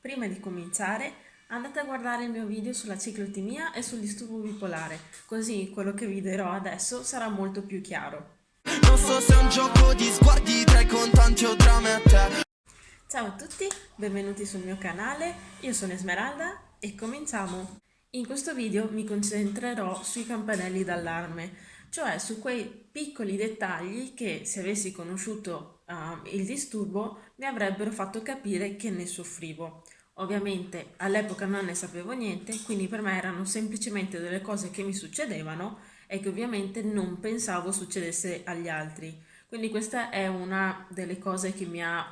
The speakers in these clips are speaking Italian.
Prima di cominciare, andate a guardare il mio video sulla ciclotimia e sul disturbo bipolare, così quello che vi dirò adesso sarà molto più chiaro. Non so se è un gioco di sguardi tra i contanti o tra me e te. Ciao a tutti, benvenuti sul mio canale, io sono Esmeralda e cominciamo! In questo video mi concentrerò sui campanelli d'allarme, cioè su quei piccoli dettagli che, se avessi conosciuto il disturbo, mi avrebbero fatto capire che ne soffrivo. Ovviamente all'epoca non ne sapevo niente, quindi per me erano semplicemente delle cose che mi succedevano e che ovviamente non pensavo succedesse agli altri. Quindi questa è una delle cose che mi ha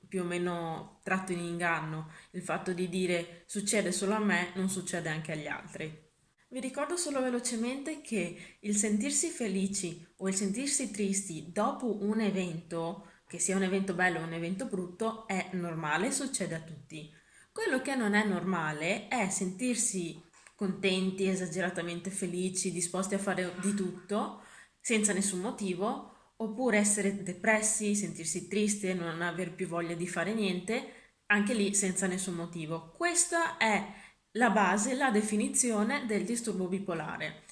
più o meno tratto in inganno, il fatto di dire succede solo a me, non succede anche agli altri. Vi ricordo solo velocemente che il sentirsi felici o il sentirsi tristi dopo un evento, che sia un evento bello o un evento brutto, è normale, succede a tutti. Quello che non è normale è sentirsi contenti, esageratamente felici, disposti a fare di tutto, senza nessun motivo, oppure essere depressi, sentirsi tristi e non aver più voglia di fare niente, anche lì senza nessun motivo. Questa è la base, la definizione del disturbo bipolare.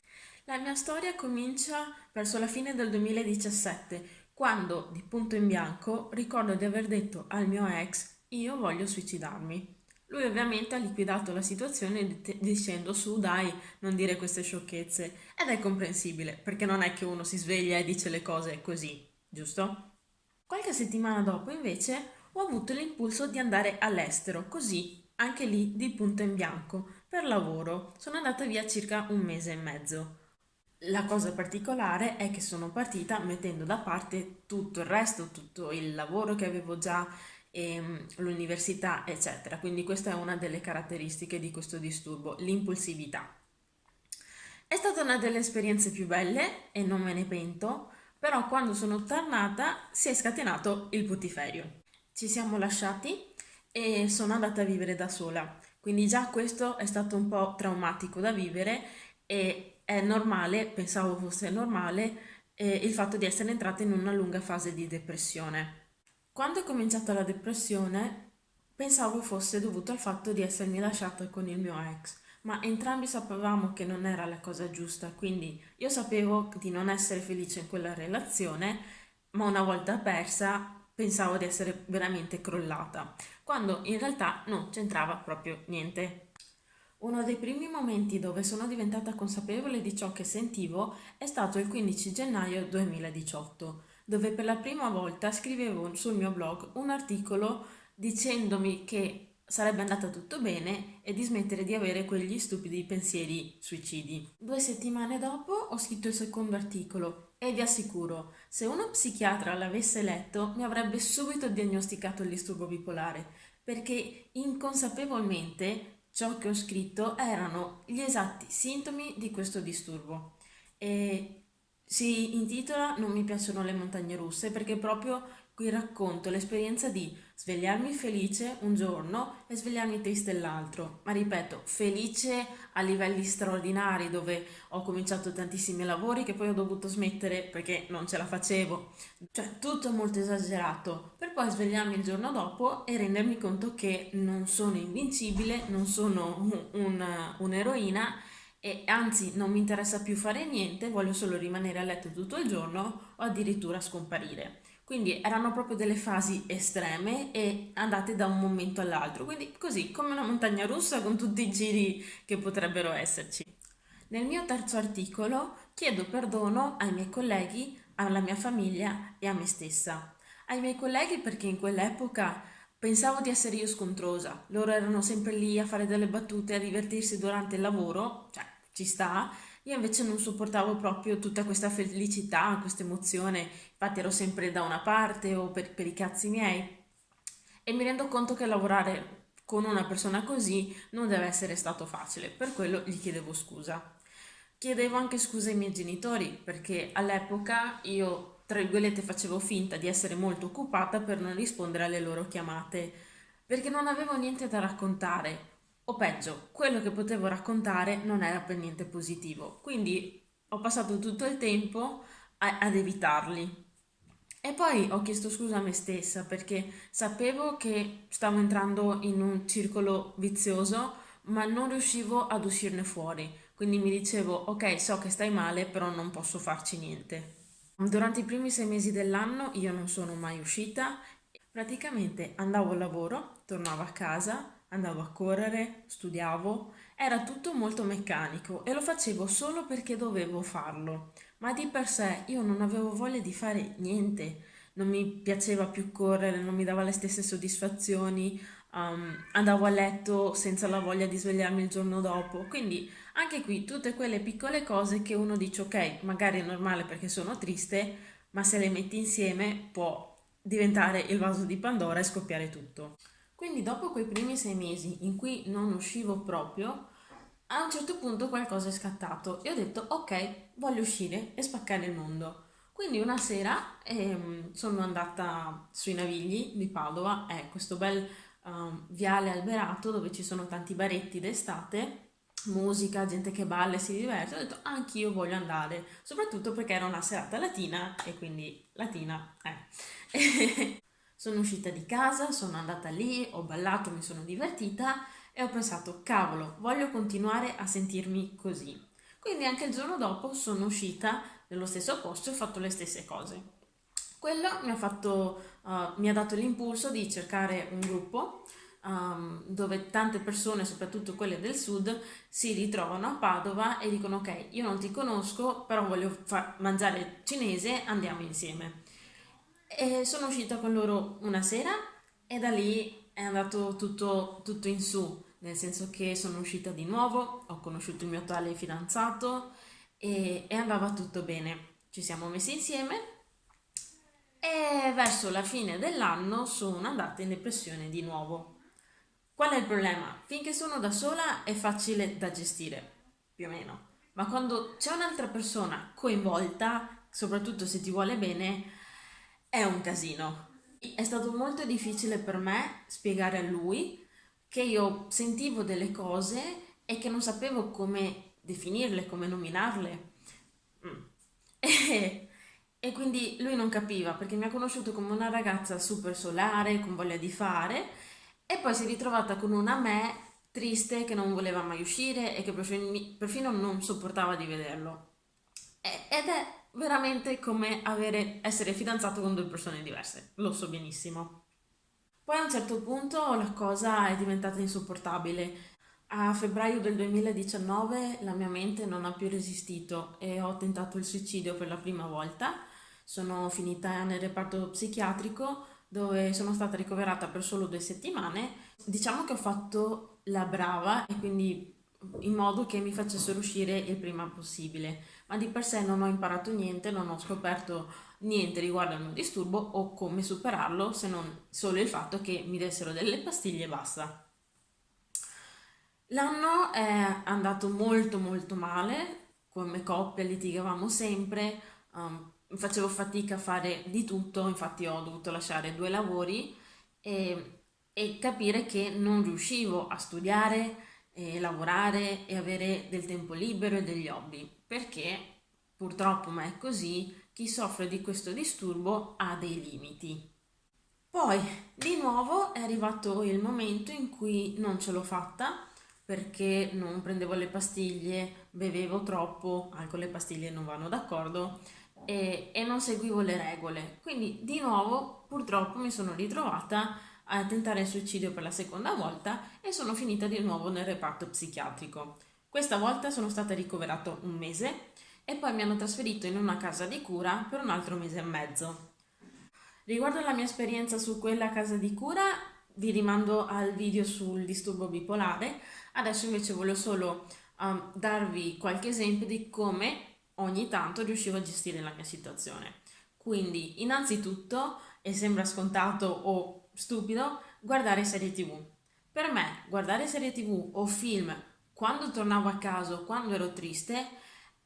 La mia storia comincia verso la fine del 2017, quando di punto in bianco ricordo di aver detto al mio ex io voglio suicidarmi. Lui ovviamente ha liquidato la situazione dicendo su dai, non dire queste sciocchezze, ed è comprensibile perché non è che uno si sveglia e dice le cose così, giusto? Qualche settimana dopo invece ho avuto l'impulso di andare all'estero, così anche lì di punto in bianco, per lavoro. Sono andata via circa un mese e mezzo. La cosa particolare è che sono partita mettendo da parte tutto il resto, tutto il lavoro che avevo già, l'università, eccetera. Quindi questa è una delle caratteristiche di questo disturbo, l'impulsività. È stata una delle esperienze più belle e non me ne pento, però quando sono tornata si è scatenato il putiferio. Ci siamo lasciati e sono andata a vivere da sola, quindi già questo è stato un po' traumatico da vivere e è normale, pensavo fosse normale, il fatto di essere entrata in una lunga fase di depressione. Quando è cominciata la depressione, pensavo fosse dovuto al fatto di essermi lasciata con il mio ex, ma entrambi sapevamo che non era la cosa giusta, quindi io sapevo di non essere felice in quella relazione, ma una volta persa pensavo di essere veramente crollata, quando in realtà non c'entrava proprio niente. Uno dei primi momenti dove sono diventata consapevole di ciò che sentivo è stato il 15 gennaio 2018, dove per la prima volta scrivevo sul mio blog un articolo dicendomi che sarebbe andata tutto bene e di smettere di avere quegli stupidi pensieri suicidi. 2 settimane dopo ho scritto il secondo articolo e vi assicuro, se uno psichiatra l'avesse letto mi avrebbe subito diagnosticato il disturbo bipolare, perché inconsapevolmente ciò che ho scritto erano gli esatti sintomi di questo disturbo e si intitola Non mi piacciono le montagne russe perché proprio qui racconto l'esperienza di svegliarmi felice un giorno e svegliarmi triste l'altro, ma ripeto, felice a livelli straordinari dove ho cominciato tantissimi lavori che poi ho dovuto smettere perché non ce la facevo, cioè tutto molto esagerato, per poi svegliarmi il giorno dopo e rendermi conto che non sono invincibile, non sono un'eroina e anzi non mi interessa più fare niente, voglio solo rimanere a letto tutto il giorno o addirittura scomparire. Quindi erano proprio delle fasi estreme e andate da un momento all'altro, quindi così come una montagna russa con tutti i giri che potrebbero esserci. Nel mio terzo articolo chiedo perdono ai miei colleghi, alla mia famiglia e a me stessa. Ai miei colleghi perché in quell'epoca pensavo di essere io scontrosa, loro erano sempre lì a fare delle battute, a divertirsi durante il lavoro, cioè ci sta, io invece non sopportavo proprio tutta questa felicità, questa emozione, infatti ero sempre da una parte o per i cazzi miei e mi rendo conto che lavorare con una persona così non deve essere stato facile, per quello gli chiedevo scusa. Chiedevo anche scusa ai miei genitori perché all'epoca io, tra virgolette, facevo finta di essere molto occupata per non rispondere alle loro chiamate, perché non avevo niente da raccontare, o peggio, quello che potevo raccontare non era per niente positivo, quindi ho passato tutto il tempo ad evitarli. E poi ho chiesto scusa a me stessa perché sapevo che stavo entrando in un circolo vizioso, ma non riuscivo ad uscirne fuori. Quindi mi dicevo, ok, so che stai male, però non posso farci niente. Durante i primi 6 mesi dell'anno io non sono mai uscita. Praticamente andavo al lavoro, tornavo a casa, andavo a correre, studiavo, era tutto molto meccanico e lo facevo solo perché dovevo farlo, ma di per sé io non avevo voglia di fare niente, non mi piaceva più correre, non mi dava le stesse soddisfazioni, andavo a letto senza la voglia di svegliarmi il giorno dopo, quindi anche qui tutte quelle piccole cose che uno dice ok, magari è normale perché sono triste, ma se le metti insieme può diventare il vaso di Pandora e scoppiare tutto. Quindi dopo quei primi 6 mesi in cui non uscivo proprio, a un certo punto qualcosa è scattato e ho detto ok, voglio uscire e spaccare il mondo. Quindi una sera sono andata sui Navigli di Padova, è questo bel viale alberato dove ci sono tanti baretti d'estate, musica, gente che balla e si diverte. Ho detto anch'io voglio andare, soprattutto perché era una serata latina e quindi latina Sono uscita di casa, sono andata lì, ho ballato, mi sono divertita e ho pensato, cavolo, voglio continuare a sentirmi così. Quindi anche il giorno dopo sono uscita nello stesso posto e ho fatto le stesse cose. Quello mi ha dato l'impulso di cercare un gruppo dove tante persone, soprattutto quelle del sud, si ritrovano a Padova e dicono ok, io non ti conosco, però voglio mangiare cinese, andiamo insieme. E sono uscita con loro una sera e da lì è andato tutto in su, nel senso che sono uscita di nuovo, ho conosciuto il mio attuale fidanzato e andava tutto bene. Ci siamo messi insieme e verso la fine dell'anno sono andata in depressione di nuovo. Qual è il problema? Finché sono da sola è facile da gestire, più o meno, ma quando c'è un'altra persona coinvolta, soprattutto se ti vuole bene, è un casino. È stato molto difficile per me spiegare a lui che io sentivo delle cose e che non sapevo come definirle, come nominarle. Mm. E, e quindi lui non capiva perché mi ha conosciuto come una ragazza super solare, con voglia di fare, e poi si è ritrovata con una me triste che non voleva mai uscire e che perfino non sopportava di vederlo. Ed è veramente come essere fidanzato con due persone diverse, lo so benissimo. Poi a un certo punto la cosa è diventata insopportabile. A febbraio del 2019 la mia mente non ha più resistito e ho tentato il suicidio per la prima volta. Sono finita nel reparto psichiatrico dove sono stata ricoverata per solo 2 settimane. Diciamo che ho fatto la brava e quindi in modo che mi facessero uscire il prima possibile, ma di per sé non ho imparato niente, non ho scoperto niente riguardo al mio disturbo o come superarlo, se non solo il fatto che mi dessero delle pastiglie e basta. L'anno è andato molto molto male, come coppia litigavamo sempre, facevo fatica a fare di tutto, infatti ho dovuto lasciare 2 lavori e capire che non riuscivo a studiare, e lavorare e avere del tempo libero e degli hobby, perché purtroppo, ma è così, chi soffre di questo disturbo ha dei limiti. Poi, di nuovo, è arrivato il momento in cui non ce l'ho fatta perché non prendevo le pastiglie, bevevo troppo, alcol e pastiglie non vanno d'accordo e non seguivo le regole. Quindi, di nuovo, purtroppo mi sono ritrovata a tentare il suicidio per la seconda volta e sono finita di nuovo nel reparto psichiatrico. Questa volta sono stata ricoverata un mese e poi mi hanno trasferito in una casa di cura per un altro mese e mezzo. Riguardo alla mia esperienza su quella casa di cura, vi rimando al video sul disturbo bipolare. Adesso invece voglio solo darvi qualche esempio di come ogni tanto riuscivo a gestire la mia situazione. Quindi, innanzitutto, e sembra scontato o stupido, guardare serie TV. Per me, guardare serie TV o film quando tornavo a casa o quando ero triste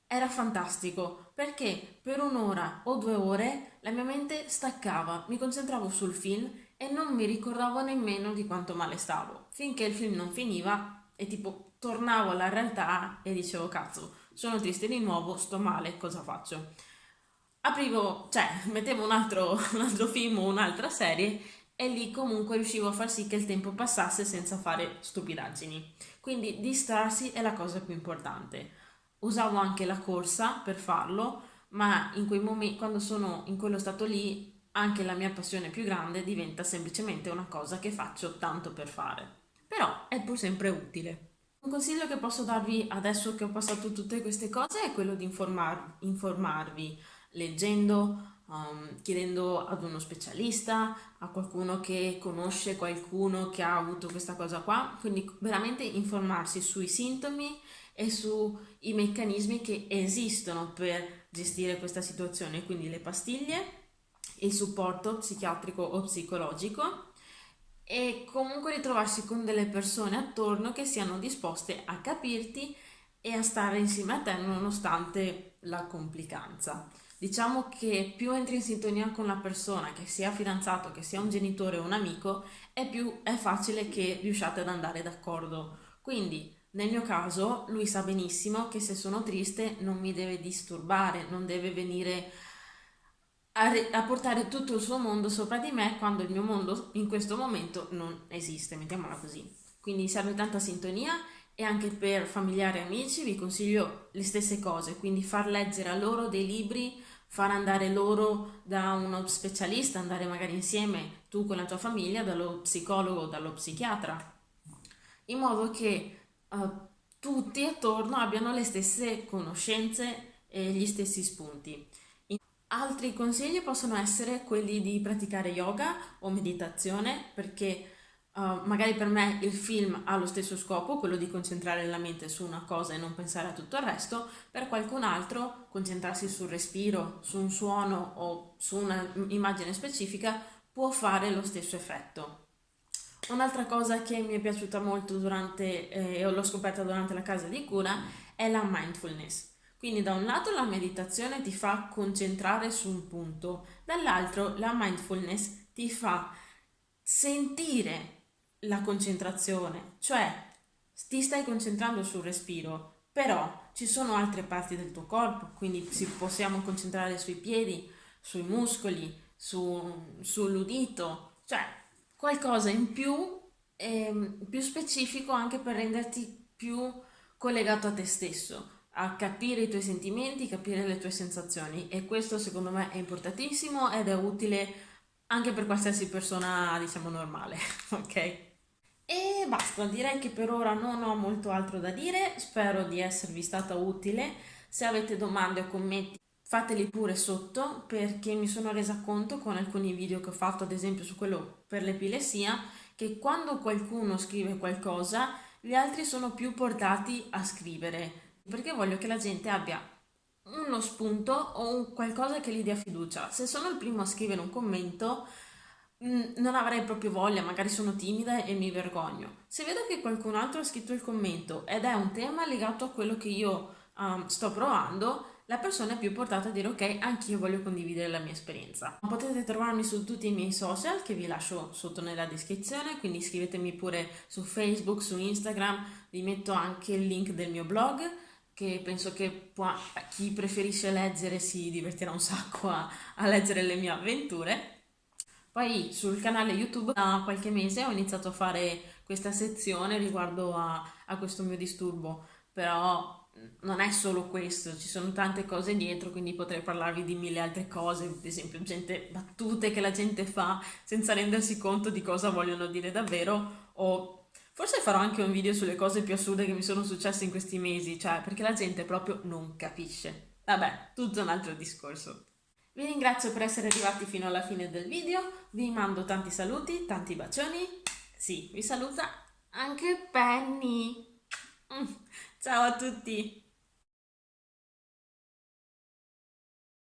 era fantastico perché per 1 ora o 2 ore la mia mente staccava, mi concentravo sul film e non mi ricordavo nemmeno di quanto male stavo, finché il film non finiva e tipo tornavo alla realtà e dicevo cazzo, sono triste di nuovo, sto male, cosa faccio? mettevo un altro film o un'altra serie e lì comunque riuscivo a far sì che il tempo passasse senza fare stupidaggini. Quindi distrarsi è la cosa più importante. Usavo anche la corsa per farlo, ma in quei momenti, quando sono in quello stato lì, anche la mia passione più grande diventa semplicemente una cosa che faccio tanto per fare. Però è pur sempre utile. Un consiglio che posso darvi adesso che ho passato tutte queste cose è quello di informarvi leggendo, chiedendo ad uno specialista, a qualcuno che conosce qualcuno che ha avuto questa cosa qua, quindi veramente informarsi sui sintomi e sui meccanismi che esistono per gestire questa situazione, quindi le pastiglie, il supporto psichiatrico o psicologico e comunque ritrovarsi con delle persone attorno che siano disposte a capirti e a stare insieme a te nonostante la complicanza. Diciamo che più entri in sintonia con la persona, che sia fidanzato, che sia un genitore o un amico, è facile che riusciate ad andare d'accordo. Quindi, nel mio caso, lui sa benissimo che se sono triste non mi deve disturbare, non deve venire a portare tutto il suo mondo sopra di me quando il mio mondo in questo momento non esiste, mettiamola così. Quindi serve tanta sintonia e anche per familiari e amici vi consiglio le stesse cose, quindi far leggere a loro dei libri, far andare loro da uno specialista, andare magari insieme tu con la tua famiglia dallo psicologo o dallo psichiatra, in modo che tutti attorno abbiano le stesse conoscenze e gli stessi spunti. Altri consigli possono essere quelli di praticare yoga o meditazione, perché magari per me il film ha lo stesso scopo, quello di concentrare la mente su una cosa e non pensare a tutto il resto, per qualcun altro concentrarsi sul respiro, su un suono o su un'immagine specifica può fare lo stesso effetto. Un'altra cosa che mi è piaciuta molto e l'ho scoperta durante la casa di cura è la mindfulness. Quindi da un lato la meditazione ti fa concentrare su un punto, dall'altro la mindfulness ti fa sentire la concentrazione, cioè ti stai concentrando sul respiro, però ci sono altre parti del tuo corpo, quindi possiamo concentrare sui piedi, sui muscoli, sull'udito, cioè qualcosa in più, più specifico anche per renderti più collegato a te stesso, a capire i tuoi sentimenti, capire le tue sensazioni e questo secondo me è importantissimo ed è utile anche per qualsiasi persona, diciamo, normale, ok? E basta, direi che per ora non ho molto altro da dire, spero di esservi stata utile. Se avete domande o commenti fateli pure sotto perché mi sono resa conto con alcuni video che ho fatto, ad esempio su quello per l'epilessia, che quando qualcuno scrive qualcosa, gli altri sono più portati a scrivere, perché voglio che la gente abbia uno spunto o un qualcosa che gli dia fiducia. Se sono il primo a scrivere un commento, non avrei proprio voglia, magari sono timida e mi vergogno. Se vedo che qualcun altro ha scritto il commento ed è un tema legato a quello che io sto provando, la persona è più portata a dire ok, anch'io voglio condividere la mia esperienza. Potete trovarmi su tutti i miei social che vi lascio sotto nella descrizione, quindi iscrivetemi pure su Facebook, su Instagram, vi metto anche il link del mio blog che penso che chi preferisce leggere si divertirà un sacco a leggere le mie avventure. Poi sul canale YouTube da qualche mese ho iniziato a fare questa sezione riguardo a questo mio disturbo, però non è solo questo, ci sono tante cose dietro, quindi potrei parlarvi di mille altre cose, ad esempio battute che la gente fa senza rendersi conto di cosa vogliono dire davvero, o forse farò anche un video sulle cose più assurde che mi sono successe in questi mesi, cioè perché la gente proprio non capisce. Vabbè, tutto un altro discorso. Vi ringrazio per essere arrivati fino alla fine del video, vi mando tanti saluti, tanti bacioni. Sì, vi saluta anche Penny. Ciao a tutti!